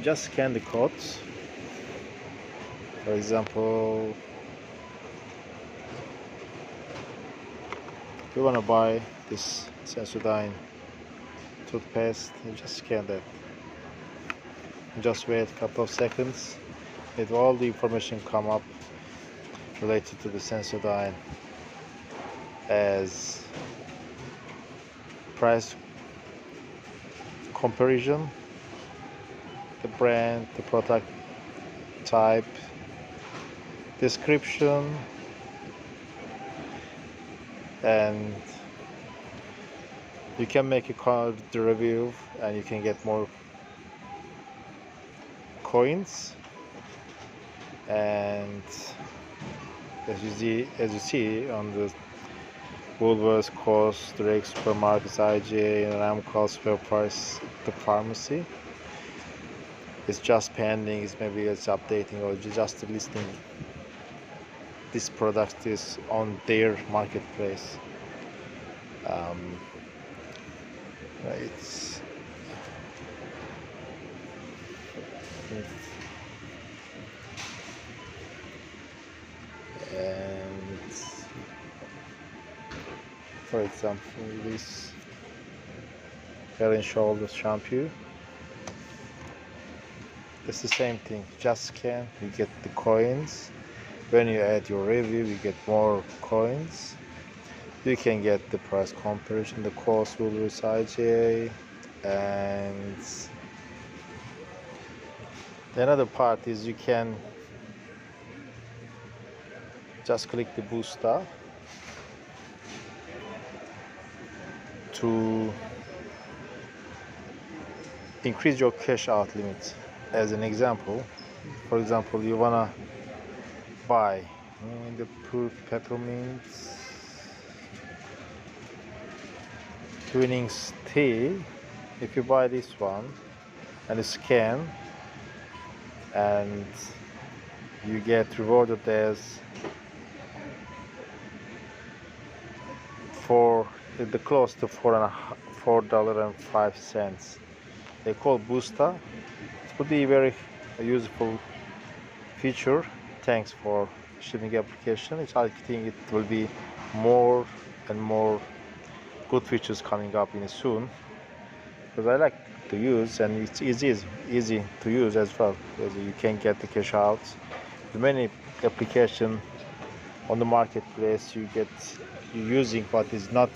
just scan the codes. For example, if you want to buy this Sensodyne toothpaste, you just scan that. Just wait a couple of seconds. It all the information come up related to the Sensodyne as price comparison, the brand, the product type, description, and you can make the review and you can get more coins. And as you see on the Woolworths, Coles, Direct Supermarkets, IGA, and Amcol Spare Price, the pharmacy, it's just pending, maybe it's updating or just listing this product is on their marketplace. It's and for example, this Head and Shoulders shampoo, it's the same thing. Just scan, you get the coins. When you add your review, you get more coins. You can get the price comparison, the cost will reside IGA, and the another part is you can just click the booster to increase your cash out limit. As an example, for example, you wanna buy the pure peppermint Twinings tea. If you buy this one and you scan, and you get rewarded as for the close to $4.05. They call booster. It would be very useful feature. Thanks for shipping application. I think it will be more and more good features coming up in soon, because I like to use, and it's easy to use as well, because you can get the cash out. The many application on the marketplace you're using, but it's not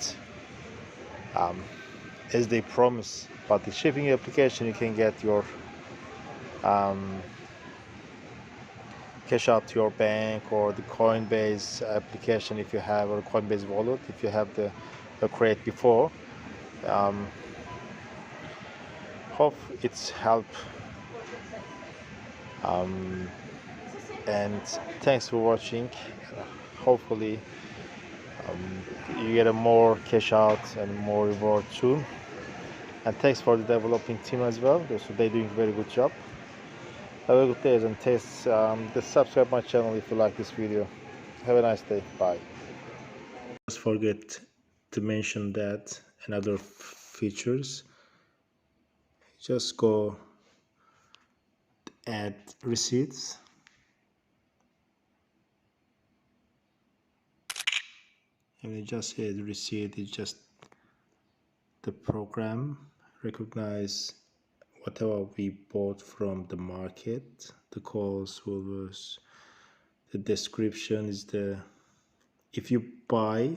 as they promise. But the shipping application, you can get your cash out to your bank, or the Coinbase application if you have, or Coinbase wallet if you have the create before. Hope it's help, and thanks for watching. Hopefully you get a more cash out and more reward soon. And thanks for the developing team as well. So they're doing a very good job. Have a good day, and just subscribe my channel if you like this video. Have a nice day. Bye. Just forget to mention that and other features. Just go add receipts. And you just add receipt. It's just the program recognize whatever we bought from the market. The calls was the description is if you buy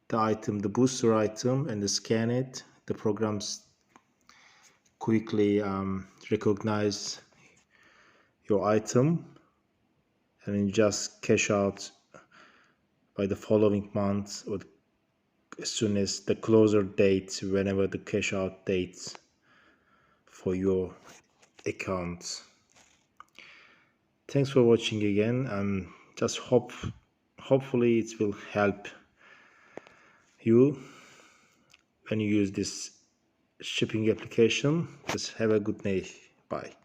the item, the booster item, and scan it, the programs quickly recognize your item, and then just cash out by the following month, or as soon as the closer date, whenever the cash out dates for your account. Thanks for watching again, and just hopefully it will help you when you use this shipping application. Just have a good day. Bye.